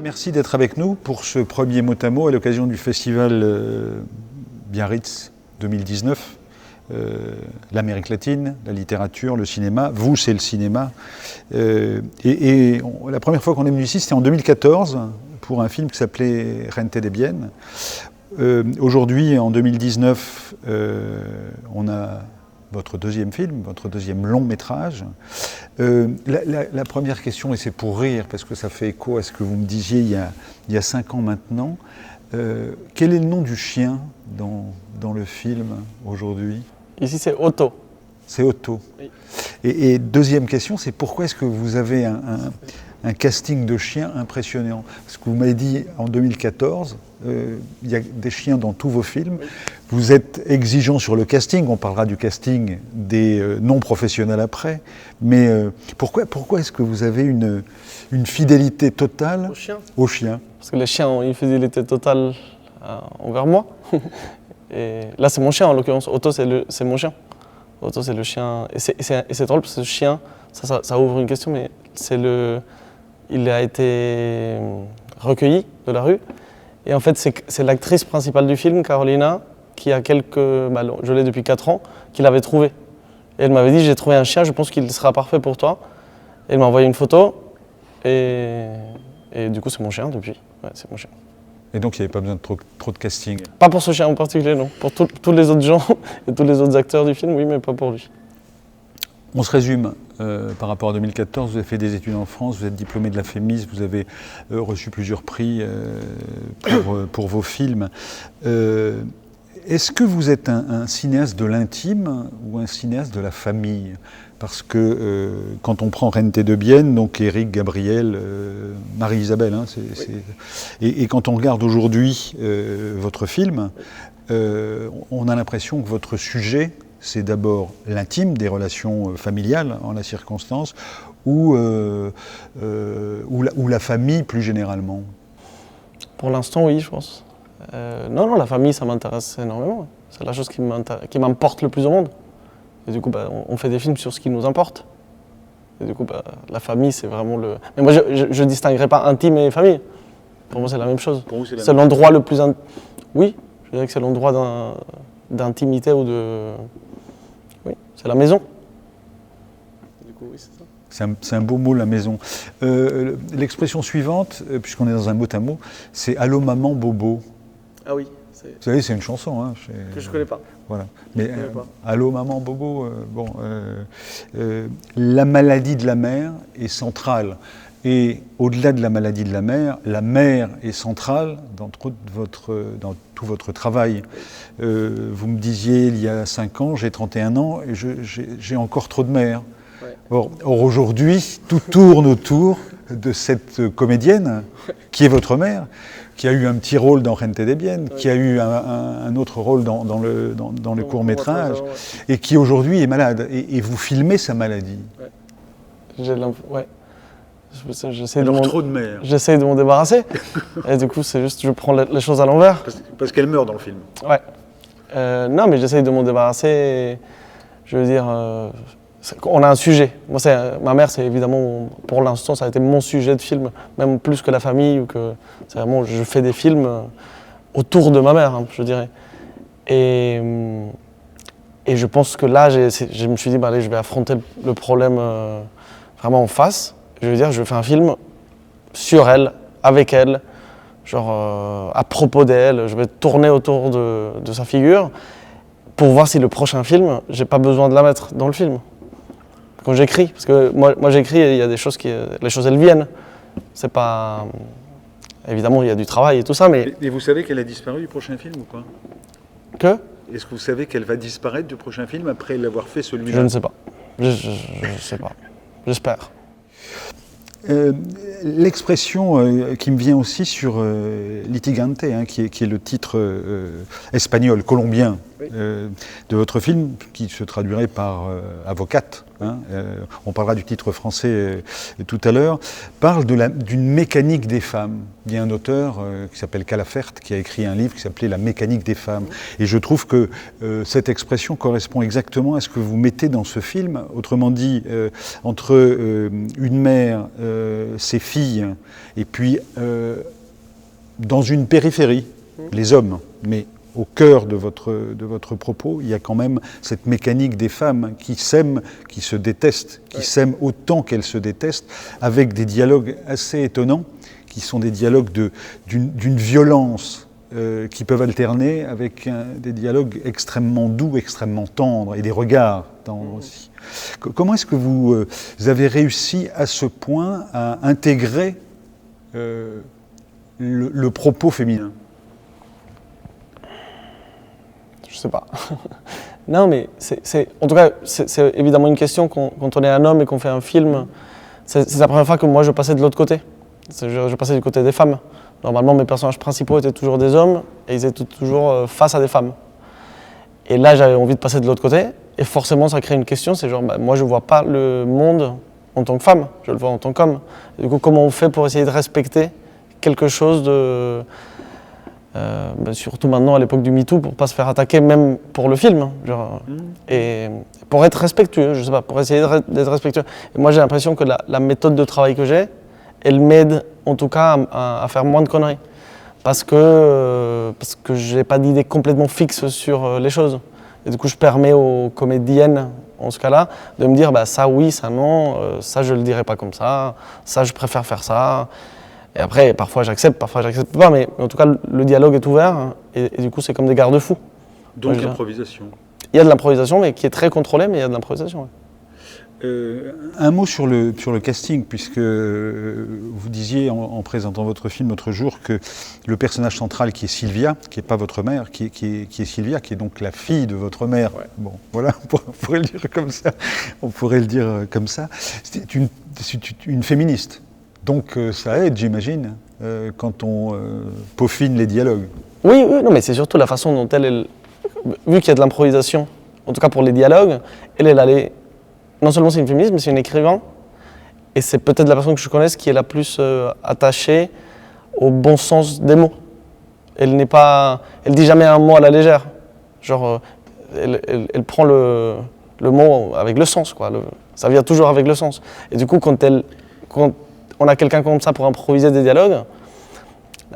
Merci d'être avec nous pour ce premier mot à mot à l'occasion du festival Biarritz 2019. L'Amérique latine, la littérature, le cinéma. Vous, c'est le cinéma. La première fois qu'on est venu ici, c'était en 2014 pour un film qui s'appelait Rente de Bien. Aujourd'hui, en 2019, on a votre deuxième film, votre deuxième long métrage. La première question, et c'est pour rire, parce que ça fait écho à ce que vous me disiez il y a 5 ans maintenant, quel est le nom du chien dans le film aujourd'hui? Ici, c'est Otto. C'est Otto. Oui. Et deuxième question, c'est pourquoi est-ce que vous avez un casting de chiens impressionnant? Parce que vous m'avez dit en 2014, il y a des chiens dans tous vos films. Oui. Vous êtes exigeant sur le casting, on parlera du casting des non-professionnels après. Mais pourquoi est-ce que vous avez une fidélité totale aux chiens? Parce que les chiens ont une fidélité totale envers moi. Et là, c'est mon chien en l'occurrence. Otto, c'est mon chien. Otto, c'est le chien. Et c'est drôle parce que ce chien, ça ouvre une question, mais il a été recueilli de la rue. Et en fait, c'est l'actrice principale du film, Carolina, qui a je l'ai depuis 4 ans, qui l'avait trouvé. Et elle m'avait dit, j'ai trouvé un chien, je pense qu'il sera parfait pour toi. Et elle m'a envoyé une photo. Et du coup, c'est mon chien depuis. Ouais, c'est mon chien. Et donc, il n'y avait pas besoin de trop de casting? Pas pour ce chien en particulier, non. Pour tous les autres gens et tous les autres acteurs du film, oui, mais pas pour lui. On se résume par rapport à 2014. Vous avez fait des études en France, vous êtes diplômé de la FEMIS, vous avez reçu plusieurs prix pour vos films. Est-ce que vous êtes un cinéaste de l'intime ou un cinéaste de la famille? Parce que quand on prend Rente de Bien, donc Éric, Gabriel, Marie-Isabelle, hein, et quand on regarde aujourd'hui votre film, on a l'impression que votre sujet, c'est d'abord l'intime des relations familiales en la circonstance, ou la famille plus généralement. Pour l'instant, oui, je pense. Non, la famille, ça m'intéresse énormément. C'est la chose qui m'importe le plus au monde. Et du coup, on fait des films sur ce qui nous importe. Et du coup, la famille, c'est vraiment le... Mais moi, je ne distinguerai pas intime et famille. Pour moi, c'est la même chose. Pour vous, c'est l'endroit le plus... Oui, je dirais que c'est l'endroit d'intimité ou de... Oui, c'est la maison. Du coup, oui, c'est ça. C'est un beau mot, la maison. L'expression suivante, puisqu'on est dans un mot à mot, c'est « Allô maman bobo ». Ah oui. Vous savez, c'est une chanson. Hein, que je ne connais pas. Voilà. Mais Allô maman bobo, la maladie de la mère est centrale. Et au-delà de la maladie de la mère est centrale dans tout votre travail. Vous me disiez, il y a 5 ans, j'ai 31 ans et j'ai encore trop de mères. Ouais. Or aujourd'hui, tout tourne autour de cette comédienne qui est votre mère, qui a eu un petit rôle dans Rente de Bien, qui a eu un autre rôle dans le court-métrage, et qui aujourd'hui est malade. Et vous filmez sa maladie. Ouais. J'essaie de m'en débarrasser. Et du coup, c'est juste, je prends les choses à l'envers. Parce qu'elle meurt dans le film. Ouais. Non, mais j'essaie de m'en débarrasser. Je veux dire, on a un sujet. Moi, ma mère, c'est évidemment, pour l'instant, ça a été mon sujet de film, même plus que la famille. C'est vraiment, je fais des films autour de ma mère, hein, je dirais. Et je pense que là, je me suis dit, allez, je vais affronter le problème vraiment en face. Je veux dire, je fais un film sur elle, avec elle, genre à propos d'elle. Je vais tourner autour de sa figure pour voir si le prochain film, j'ai pas besoin de la mettre dans le film. Quand j'écris, parce que moi j'écris et il y a des choses les choses elles viennent. C'est pas... Évidemment, il y a du travail et tout ça, mais... Et vous savez qu'elle a disparu du prochain film ou pas? Que? Est-ce que vous savez qu'elle va disparaître du prochain film après l'avoir fait celui-là? Je ne sais pas. Je sais pas. J'espère. L'expression qui me vient aussi sur Litigante, hein, qui est le titre espagnol, colombien, oui, de votre film, qui se traduirait par avocate hein, on parlera du titre français tout à l'heure, parle d'une mécanique des femmes. Il y a un auteur qui s'appelle Calafert qui a écrit un livre qui s'appelait La mécanique des femmes. Et je trouve que cette expression correspond exactement à ce que vous mettez dans ce film. Autrement dit, entre une mère, ses filles, et puis dans une périphérie, les hommes, mais au cœur de votre propos, il y a quand même cette mécanique des femmes qui s'aiment, qui se détestent, qui s'aiment autant qu'elles se détestent, avec des dialogues assez étonnants, qui sont des dialogues d'une violence qui peuvent alterner avec des dialogues extrêmement doux, extrêmement tendres, et des regards tendres aussi. Comment est-ce que vous avez réussi à ce point à intégrer le propos féminin? Je sais pas. Non, mais en tout cas, c'est évidemment une question quand on est un homme et qu'on fait un film. C'est la première fois que moi je passais de l'autre côté. Je passais du côté des femmes. Normalement, mes personnages principaux étaient toujours des hommes et ils étaient toujours face à des femmes. Et là, j'avais envie de passer de l'autre côté. Et forcément, ça crée une question. C'est genre, moi, je vois pas le monde en tant que femme. Je le vois en tant qu'homme. Du coup, comment on fait pour essayer de respecter quelque chose de... surtout maintenant à l'époque du MeToo, pour pas se faire attaquer même pour le film, hein, genre, et pour être respectueux, je sais pas, pour essayer d'être respectueux. Et moi j'ai l'impression que la méthode de travail que j'ai, elle m'aide en tout cas à faire moins de conneries, parce que j'ai pas d'idée complètement fixe sur les choses. Et du coup je permets aux comédiennes, en ce cas-là, de me dire bah, ça oui, ça non, ça je le dirai pas comme ça je préfère faire ça. Et après, parfois j'accepte pas, mais en tout cas, le dialogue est ouvert, hein, et du coup, c'est comme des garde-fous. Donc l'improvisation. Il y a de l'improvisation, mais qui est très contrôlée, mais il y a de l'improvisation. Ouais. Un mot sur le casting, puisque vous disiez en présentant votre film l'autre jour que le personnage central qui est Sylvia, qui n'est pas votre mère, qui est Sylvia, qui est donc la fille de votre mère, ouais. Bon, voilà, on pourrait le dire comme ça, c'est une féministe. Donc ça aide, j'imagine, quand on peaufine les dialogues. Oui, non, mais c'est surtout la façon dont elle vu qu'il y a de l'improvisation, en tout cas pour les dialogues, elle allait... Non seulement c'est une féministe, mais c'est une écrivain. Et c'est peut-être la personne que je connaisse qui est la plus attachée au bon sens des mots. Elle dit jamais un mot à la légère. Genre, elle prend le mot avec le sens, quoi. Ça vient toujours avec le sens. Et du coup, quand on a quelqu'un comme ça pour improviser des dialogues,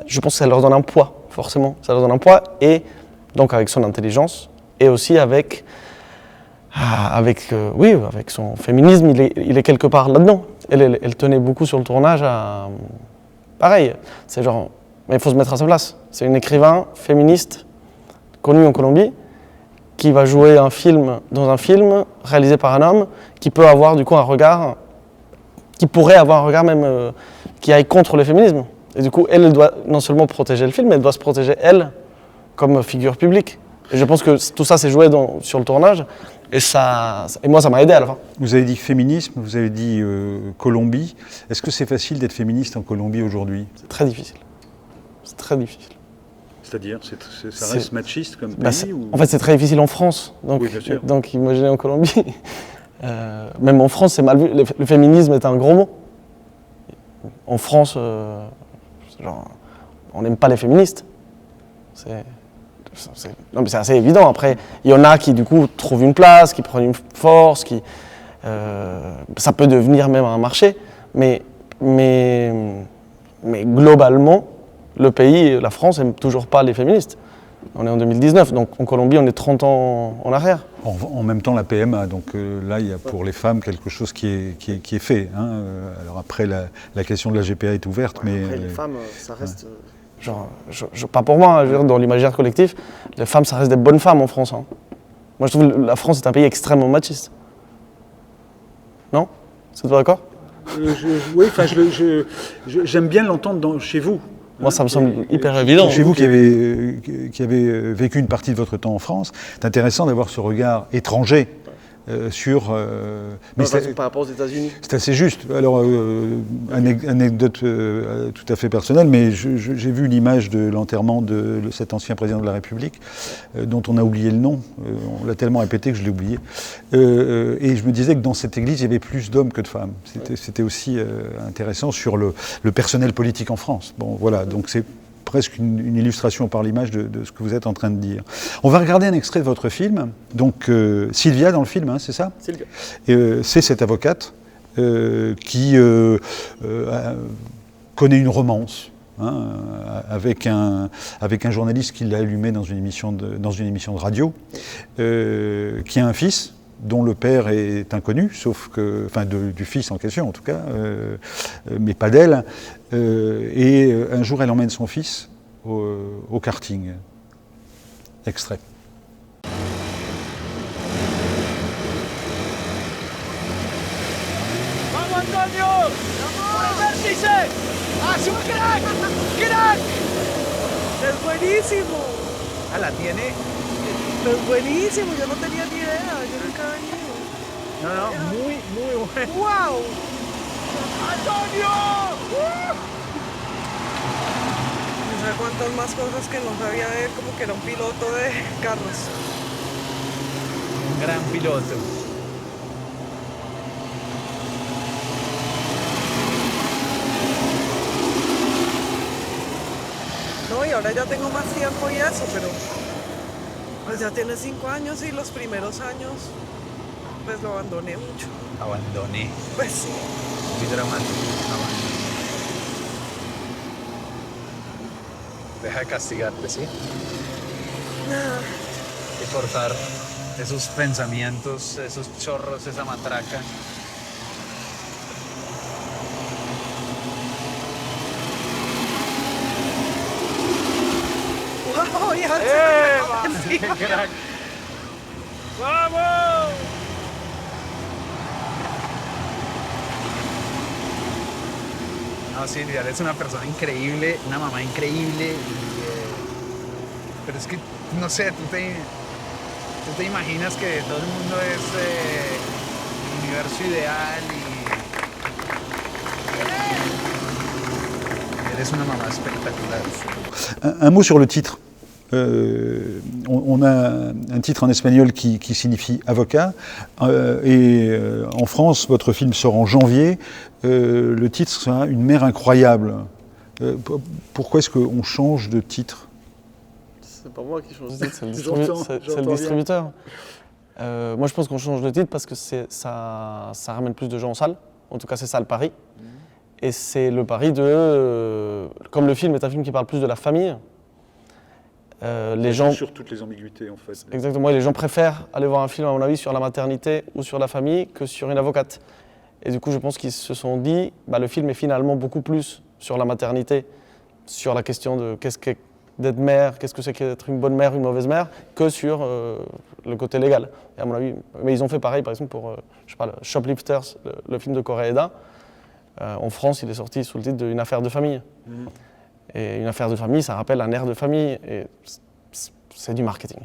je pense que ça leur donne un poids, forcément. Ça leur donne un poids, et donc avec son intelligence, et aussi avec son féminisme, il est quelque part là-dedans. Elle tenait beaucoup sur le tournage à... Pareil, c'est genre... Mais il faut se mettre à sa place. C'est une écrivain féministe, connue en Colombie, qui va jouer dans un film réalisé par un homme, qui peut avoir du coup un regard... qui pourrait avoir un regard même qui aille contre le féminisme. Et du coup, elle doit non seulement protéger le film, mais elle doit se protéger, elle, comme figure publique. Et je pense que tout ça s'est joué sur le tournage, et moi, ça m'a aidé à la fin. Vous avez dit féminisme, vous avez dit Colombie. Est-ce que c'est facile d'être féministe en Colombie aujourd'hui? C'est très difficile. C'est très difficile. C'est-à-dire, ça reste machiste comme pays ou... En fait, c'est très difficile en France. Donc, oui, bien sûr. Donc imaginez en Colombie. Même en France, c'est mal vu. Le féminisme est un gros mot. En France, genre, on n'aime pas les féministes. Non, mais c'est assez évident. Après, il y en a qui, du coup, trouvent une place, qui prennent une force, ça peut devenir même un marché. Mais globalement, le pays, la France, n'aime toujours pas les féministes. On est en 2019, donc en Colombie, on est 30 ans en arrière. En même temps, la PMA, donc là, il y a pour les femmes quelque chose qui est fait. Hein. Alors après, la question de la GPA est ouverte, mais... Après, les femmes, ça reste... Genre, pas pour moi, hein, je veux dire, dans l'imaginaire collectif, les femmes, ça reste des bonnes femmes en France. Hein. Moi, je trouve que la France est un pays extrêmement machiste. Non? Vous êtes pas d'accord? Oui, enfin, j'aime bien l'entendre chez vous. Moi, ça me semble hyper évident. Chez vous qui avez vécu une partie de votre temps en France, c'est intéressant d'avoir ce regard étranger sur... mais par rapport aux États-Unis. C'est assez juste. Alors, anecdote tout à fait personnelle, mais j'ai vu l'image de l'enterrement de cet ancien président de la République, dont on a oublié le nom. On l'a tellement répété que je l'ai oublié. Et je me disais que dans cette église, il y avait plus d'hommes que de femmes. C'était aussi intéressant sur le personnel politique en France. Bon, voilà, donc c'est presque une illustration par l'image de ce que vous êtes en train de dire. On va regarder un extrait de votre film. Donc Sylvia dans le film, hein, c'est ça ? Sylvia. C'est cette avocate qui connaît une romance hein, avec un journaliste qui l'a allumé dans une émission de radio, qui a un fils dont le père est inconnu, sauf que, enfin du fils en question en tout cas, mais pas d'elle. Et un jour, elle emmène son fils au karting. Extrait. ¡Vamos, Antonio! ¡Por el vértice! ¡Haz un crack! ¡Crack! Es buenísimo. Ah, la tiene. Es buenísimo, yo no tenía ni idea, yo nunca he venido. No, muy bueno. ¡Wow! ¡Antonio! No sé cuántas más cosas que no sabía de él, como que era un piloto de carros. Un gran piloto. No, y ahora ya tengo más tiempo y eso, pero pues ya tiene 5 años y los primeros años pues lo abandoné mucho. Abandoné. Pues sí. Muy dramático. Abandoné. Deja de castigarte, ¿sí? Y cortar esos pensamientos, esos chorros, esa matraca. ¡Wow! Ya ¡Qué crack! ¡Vamos! No, Silvia, eres una persona increíble, una mamá increíble. Pero es que, no sé, tú te imaginas que todo el mundo es el universo ideal y eres una mamá espectacular. Un mot sur le titre. On a un titre en espagnol qui signifie avocat, et en France, votre film sort en janvier. Le titre sera Une mère incroyable. Pourquoi est-ce qu'on change de titre ? C'est pas moi qui change de titre, c'est le distributeur. Moi, je pense qu'on change de titre parce que ça ramène plus de gens en salle. En tout cas, c'est ça le pari. Et c'est le pari de... comme le film est un film qui parle plus de la famille, les gens... Sur toutes les ambiguïtés, en fait. Exactement, et les gens préfèrent aller voir un film, à mon avis, sur la maternité ou sur la famille que sur une avocate. Et du coup, je pense qu'ils se sont dit, le film est finalement beaucoup plus sur la maternité, sur la question de qu'est-ce qu'est d'être mère, qu'est-ce que c'est qu'être une bonne mère, une mauvaise mère, que sur le côté légal. Et à mon avis, mais ils ont fait pareil, par exemple, pour le Shoplifters, le film de Koreeda. En France, il est sorti sous le titre d'Une affaire de famille. Et une affaire de famille, ça rappelle un air de famille. Et c'est du marketing.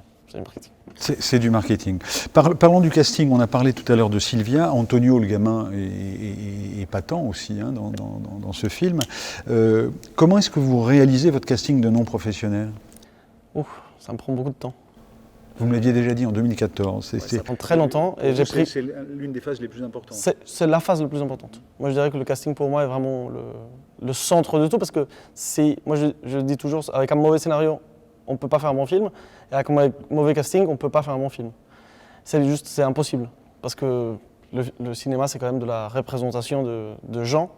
C'est du marketing. Parlons du casting. On a parlé tout à l'heure de Sylvia. Antonio, le gamin, est patent aussi hein, dans ce film. Comment est-ce que vous réalisez votre casting de non-professionnels ? Ça me prend beaucoup de temps. Vous me l'aviez déjà dit en 2014. Ça prend très longtemps. Et c'est l'une des phases les plus importantes. C'est la phase la plus importante. Moi, je dirais que le casting, pour moi, est vraiment le centre de tout. Parce que moi, je dis toujours, avec un mauvais scénario, on ne peut pas faire un bon film. Et avec un mauvais casting, on ne peut pas faire un bon film. C'est impossible. Parce que le cinéma, c'est quand même de la représentation de gens.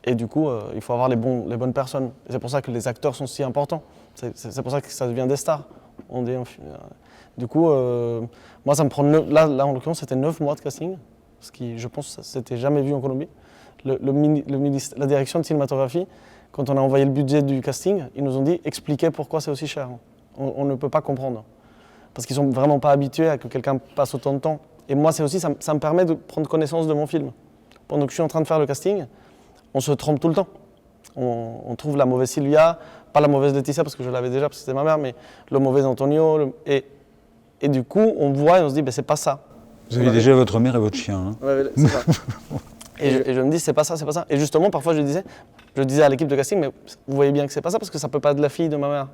Et du coup, il faut avoir les bonnes personnes. Et c'est pour ça que les acteurs sont si importants. C'est pour ça que ça devient des stars. Du coup, moi, ça me prend... Là, en l'occurrence, c'était 9 mois de casting. Ce qui, je pense, ça s'était jamais vu en Colombie. La direction de cinématographie, quand on a envoyé le budget du casting, ils nous ont dit « Expliquez pourquoi c'est aussi cher ». On ne peut pas comprendre. Parce qu'ils ne sont vraiment pas habitués à que quelqu'un passe autant de temps. Et moi, ça me permet de prendre connaissance de mon film. Pendant que je suis en train de faire le casting, on se trompe tout le temps. On trouve la mauvaise Sylvia, pas la mauvaise Laetitia parce que je l'avais déjà, parce que c'était ma mère, mais le mauvais Antonio. Et du coup, on voit et on se dit, c'est pas ça. Vous avez déjà votre mère et votre chien. Hein. Ouais, c'est ça. Et je me dis, c'est pas ça, c'est pas ça. Et justement, parfois, je disais à l'équipe de casting, mais vous voyez bien que c'est pas ça, parce que ça peut pas être la fille de ma mère.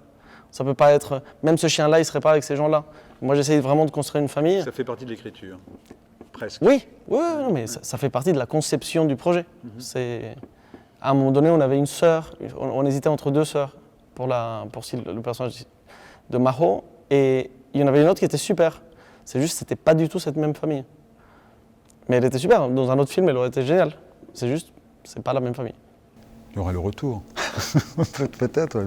Ça peut pas être. Même ce chien-là, il serait pas avec ces gens-là. Moi, j'essaye vraiment de construire une famille. Ça fait partie de l'écriture, presque. Oui, non, mais ça fait partie de la conception du projet. C'est. À un moment donné, on avait une sœur, on hésitait entre 2 sœurs pour le personnage de Maho, et il y en avait une autre qui était super. C'est juste, c'était pas du tout cette même famille. Mais elle était super. Dans un autre film, elle aurait été géniale. C'est juste, c'est pas la même famille. Il y aura le retour. Peut-être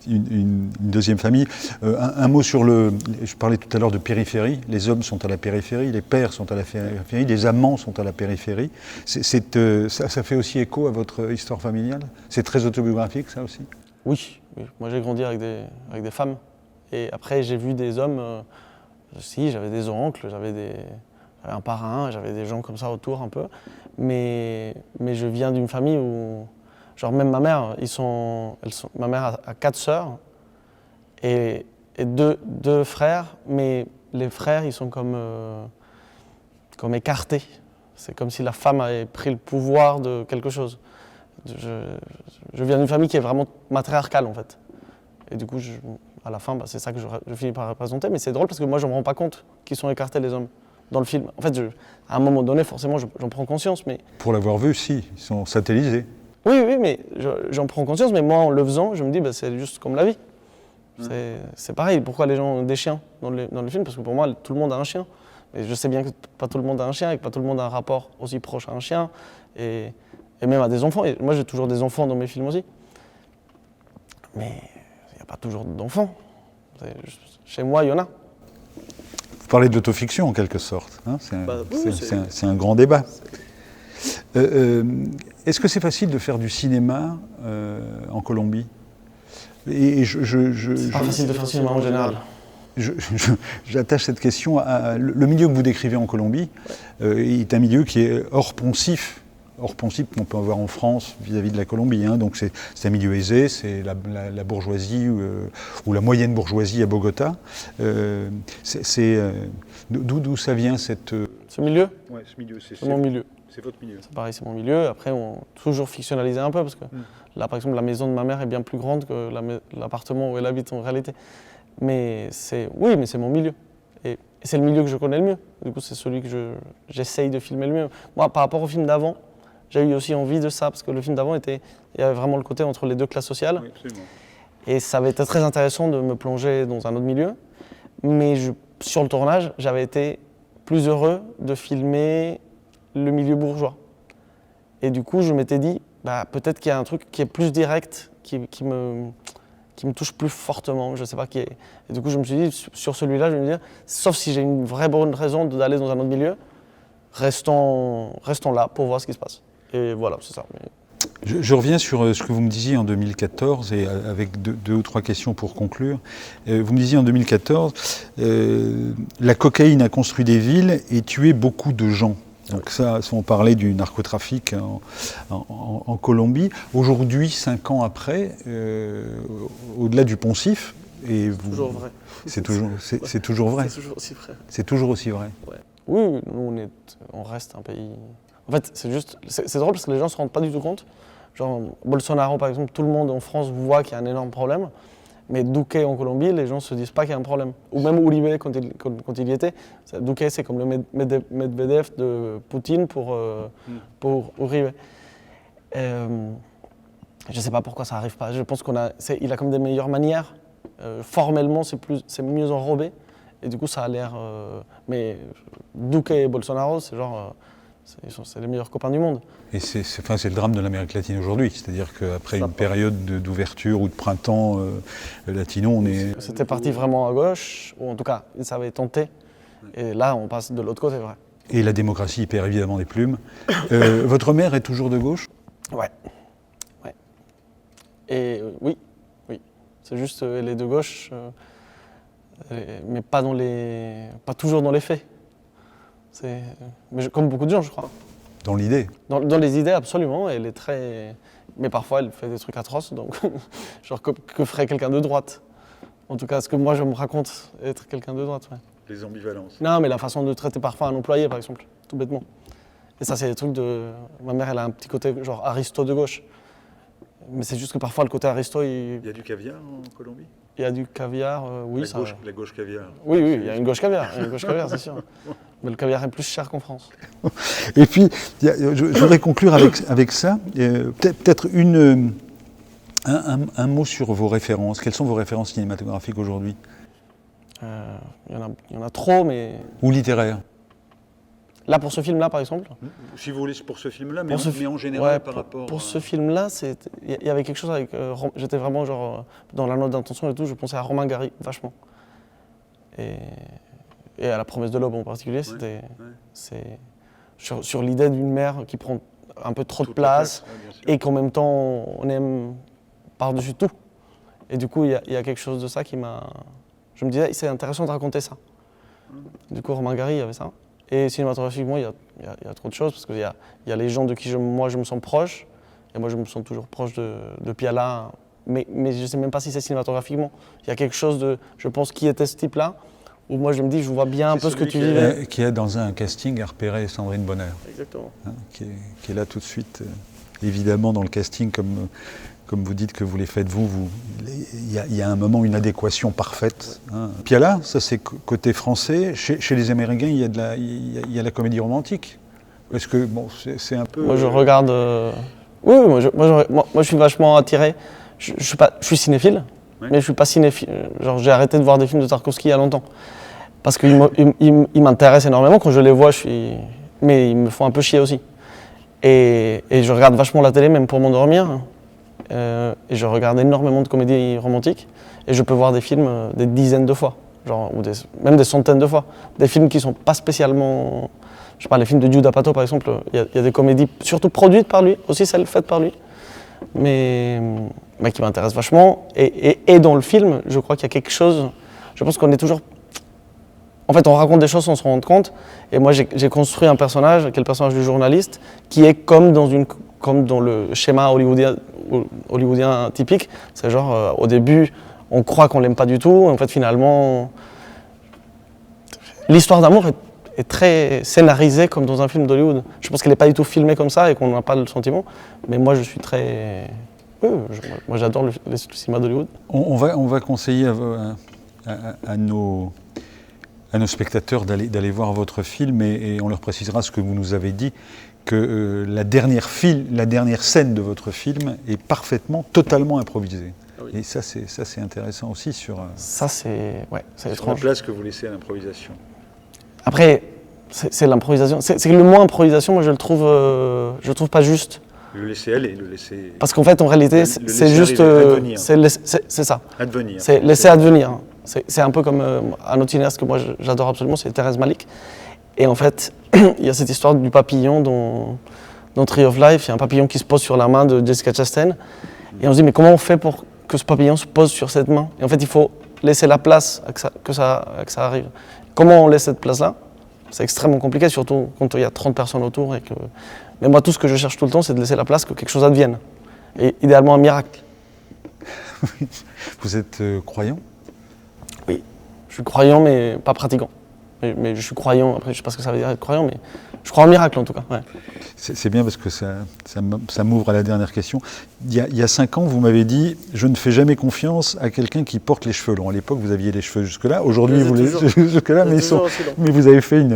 une deuxième famille. Un mot sur je parlais tout à l'heure de périphérie. Les hommes sont à la périphérie, les pères sont à la périphérie, les amants sont à la périphérie. Ça fait aussi écho à votre histoire familiale? C'est très autobiographique, ça aussi? Oui. Moi, j'ai grandi avec des femmes. Et après, j'ai vu des hommes. Si, j'avais des oncles, j'avais un parrain, j'avais des gens comme ça autour un peu. Mais je viens d'une famille où, genre même ma mère, ma mère a 4 sœurs et 2 frères, mais les frères, ils sont comme écartés. C'est comme si la femme avait pris le pouvoir de quelque chose. Je viens d'une famille qui est vraiment matriarcale en fait. Et du coup, à la fin, c'est ça que je finis par représenter. Mais c'est drôle parce que moi, je ne me rends pas compte qu'ils sont écartés, les hommes, dans le film. En fait, à un moment donné, forcément, j'en prends conscience. Mais... Pour l'avoir vu, si, ils sont satellisés. Oui, mais j'en prends conscience. Mais moi, en le faisant, je me dis, c'est juste comme la vie. C'est pareil. Pourquoi les gens ont des chiens dans le film? Parce que pour moi, tout le monde a un chien. Et je sais bien que pas tout le monde a un chien et que pas tout le monde a un rapport aussi proche à un chien. Et même à des enfants. Et moi, j'ai toujours des enfants dans mes films aussi. Mais... il n'y a pas toujours d'enfants. Chez moi, il y en a. Vous parlez de l'autоfiction en quelque sorte. Hein, c'est un grand débat. Est-ce que c'est facile de faire du cinéma en Colombie? C'est pas facile de faire du cinéma en général. J'attache cette question à le milieu que vous décrivez en Colombie. Est un milieu qui est hors poncif qu'on peut avoir en France vis-à-vis de la Colombie. Hein. Donc c'est un milieu aisé, c'est la bourgeoisie ou la moyenne bourgeoisie à Bogota. D'où ça vient cette... Ce milieu? Ouais, ce milieu, c'est mon milieu. C'est votre milieu. C'est pareil, c'est mon milieu. Après, on a toujours fictionnalisé un peu parce que là, par exemple, la maison de ma mère est bien plus grande que l'appartement où elle habite en réalité. Mais c'est mon milieu. Et c'est le milieu que je connais le mieux. Du coup, c'est celui que j'essaye de filmer le mieux. Moi, par rapport au film d'avant, j'ai eu aussi envie de ça, parce que le film d'avant, il y avait vraiment le côté entre les 2 classes sociales. Oui, absolument. Et ça avait été très intéressant de me plonger dans un autre milieu. Mais sur le tournage, j'avais été plus heureux de filmer le milieu bourgeois. Et du coup, je m'étais dit, peut-être qu'il y a un truc qui est plus direct, qui me touche plus fortement, je ne sais pas qui est. Et du coup, je me suis dit, sur celui-là, je vais me dire, sauf si j'ai une vraie bonne raison d'aller dans un autre milieu, restons là pour voir ce qui se passe. Et voilà, c'est ça. Je reviens sur ce que vous me disiez en 2014, et avec 2 ou 3 questions pour conclure. Vous me disiez en 2014, la cocaïne a construit des villes et tué beaucoup de gens. Donc ça, on parlait du narcotrafic en Colombie. Aujourd'hui, 5 ans après, au-delà du poncif, c'est toujours vrai. C'est toujours vrai. C'est toujours aussi vrai. C'est toujours aussi vrai. Ouais. Oui, nous on reste un pays. En fait, c'est drôle parce que les gens ne se rendent pas du tout compte. Genre, Bolsonaro, par exemple, tout le monde en France voit qu'il y a un énorme problème. Mais Duque en Colombie, les gens ne se disent pas qu'il y a un problème. Ou même Uribe, quand il y était. Duque, c'est comme le Medvedev de Poutine pour Uribe. Je ne sais pas pourquoi ça n'arrive pas. Je pense il a comme des meilleures manières. Formellement, c'est mieux enrobé. Et du coup, ça a l'air... mais Duque et Bolsonaro, c'est genre... c'est les meilleurs copains du monde. Et c'est le drame de l'Amérique latine aujourd'hui. C'est-à-dire qu'après une période d'ouverture ou de printemps latino, on est... C'était parti vraiment à gauche, ou en tout cas, ça avait tenté. Et là, on passe de l'autre côté, vrai. Et la démocratie perd évidemment des plumes. Votre mère est toujours de gauche? Ouais. Et oui. C'est juste, elle est de gauche, mais pas toujours dans les faits. Mais comme beaucoup de gens, je crois. Dans l'idée? Dans les idées, absolument. Elle est très... Mais parfois, elle fait des trucs atroces. Donc, genre, que ferait quelqu'un de droite? En tout cas, ce que moi, je me raconte être quelqu'un de droite. Ouais. les ambivalences. Non, mais la façon de traiter parfois un employé, par exemple, tout bêtement. Et ça, c'est des trucs de... Ma mère, elle a un petit côté genre aristo de gauche. Mais c'est juste que parfois, le côté aristo, Il y a du caviar en Colombie? il y a du caviar, oui. La gauche caviar. Oui, il y a une gauche caviar, c'est sûr. Mais le caviar est plus cher qu'en France. Et puis, je voudrais conclure avec ça. Peut-être un mot sur vos références. Quelles sont vos références cinématographiques aujourd'hui? Il y en a trop, mais... Ou littéraires? Là, pour ce film-là, par exemple. Si vous voulez, pour ce film-là, mais en général ouais, par rapport... Pour ce film-là, il y avait quelque chose avec... j'étais vraiment genre... dans la note d'intention et tout, je pensais à Romain Gary, vachement. Et à La Promesse de l'aube en particulier, c'est sur l'idée d'une mère qui prend un peu trop de place et qu'en même temps, on aime par-dessus tout. Et du coup, il y a quelque chose de ça qui m'a... Je me disais, c'est intéressant de raconter ça. Du coup, Romain Gary, il y avait ça. Et cinématographiquement, il y a trop de choses, parce qu'il y a les gens de qui moi je me sens proche, et moi je me sens toujours proche de Piala, mais je ne sais même pas si c'est cinématographiquement. Il y a quelque chose de, je pense, qui était ce type-là, où moi je me dis, je vois bien un peu ce que tu vivais. Qui est dans un casting à repérer Sandrine Bonner. Exactement. Hein, qui est là tout de suite, évidemment dans le casting, comme vous dites que vous les faites il y a un moment une adéquation parfaite. Hein. Piala, ça c'est côté français. Chez les Américains, il y a la comédie romantique. Est-ce que bon, c'est un peu... Moi je regarde... Oui, moi je suis vachement attiré. Je suis cinéphile, mais je suis pas cinéphile. Genre j'ai arrêté de voir des films de Tarkovsky il y a longtemps. Parce qu'ils m'intéressent énormément. Quand je les vois, mais ils me font un peu chier aussi. Et je regarde vachement la télé, même pour m'endormir. Et je regarde énormément de comédies romantiques et je peux voir des films des dizaines de fois, genre, même des centaines de fois. Des films qui ne sont pas spécialement... Je sais pas, les films de Judd Apatow par exemple, il y a des comédies surtout produites par lui, aussi celles faites par lui, mais qui m'intéressent vachement. Et dans le film, je crois qu'il y a quelque chose... Je pense qu'on est toujours... En fait, on raconte des choses sans se rendre compte. Et moi, j'ai construit un personnage, qui est le personnage du journaliste, qui est comme dans le schéma hollywoodien typique. C'est genre, au début, on croit qu'on l'aime pas du tout. En fait, finalement, l'histoire d'amour est très scénarisée comme dans un film d'Hollywood. Je pense qu'elle n'est pas du tout filmée comme ça et qu'on n'a pas le sentiment. Mais moi, je suis très... moi, j'adore le cinéma d'Hollywood. On va conseiller à nos spectateurs d'aller voir votre film et on leur précisera ce que vous nous avez dit, que la dernière scène de votre film est totalement improvisée. Ah oui. Et ça c'est intéressant aussi sur la place que vous laissez à l'improvisation. Après, c'est l'improvisation. C'est le mot improvisation, moi je le trouve pas juste. Le laisser aller, le laisser... Parce qu'en fait, en réalité, c'est juste... C'est ça. Advenir. C'est laisser advenir. C'est un peu comme un autre cinéaste que moi j'adore absolument, c'est Thérèse Malick. Et en fait, il y a cette histoire du papillon dans Tree of Life. Il y a un papillon qui se pose sur la main de Jessica Chastain. Et on se dit, mais comment on fait pour que ce papillon se pose sur cette main? Et en fait, il faut laisser la place à que ça arrive. Comment on laisse cette place-là? C'est extrêmement compliqué, surtout quand il y a 30 personnes autour. Mais moi, tout ce que je cherche tout le temps, c'est de laisser la place que quelque chose advienne. Et idéalement, un miracle. Vous êtes croyant? Oui, je suis croyant, mais pas pratiquant. Mais je suis croyant, après je sais pas ce que ça veut dire être croyant, mais je crois en miracle en tout cas. Ouais. C'est bien parce que ça m'ouvre à la dernière question. Il y a 5 ans, vous m'avez dit « Je ne fais jamais confiance à quelqu'un qui porte les cheveux longs ». À l'époque, vous aviez les cheveux jusque-là. Aujourd'hui, vous les jusque-là, mais vous avez fait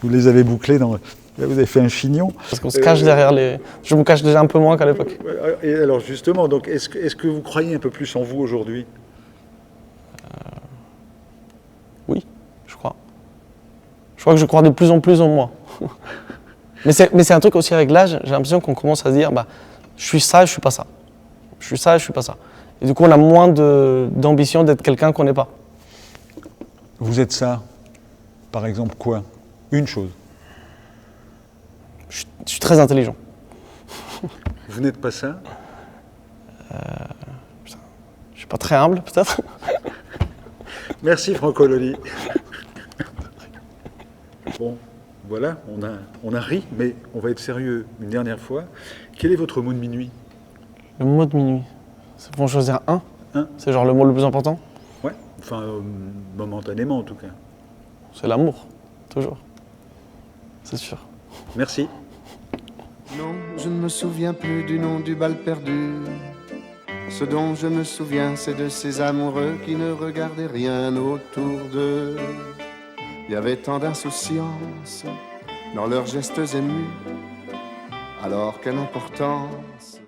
vous les avez bouclés vous avez fait un chignon. Parce qu'on se cache derrière les... Je me cache déjà un peu moins qu'à l'époque. Et alors justement, donc, est-ce que vous croyez un peu plus en vous aujourd'hui? Oui, je crois. Je crois que je crois de plus en plus en moi. mais c'est un truc aussi avec l'âge, j'ai l'impression qu'on commence à se dire, je suis ça et je suis pas ça. Je suis ça et je suis pas ça. Et du coup, on a moins d'ambition d'être quelqu'un qu'on n'est pas. Vous êtes ça, par exemple quoi? Une chose. Je suis très intelligent. Vous n'êtes pas ça? Je suis pas très humble, peut-être. Merci Franco Loli. Bon, voilà, on a ri, mais on va être sérieux une dernière fois. Quel est votre mot de minuit? Le mot de minuit, c'est pour en choisir un? C'est genre le mot le plus important? Ouais, enfin, momentanément en tout cas. c'est l'amour, toujours. C'est sûr. Merci. Non, je ne me souviens plus du nom du bal perdu. Ce dont je me souviens, c'est de ces amoureux qui ne regardaient rien autour d'eux. Il y avait tant d'insouciance dans leurs gestes émus, alors quelle importance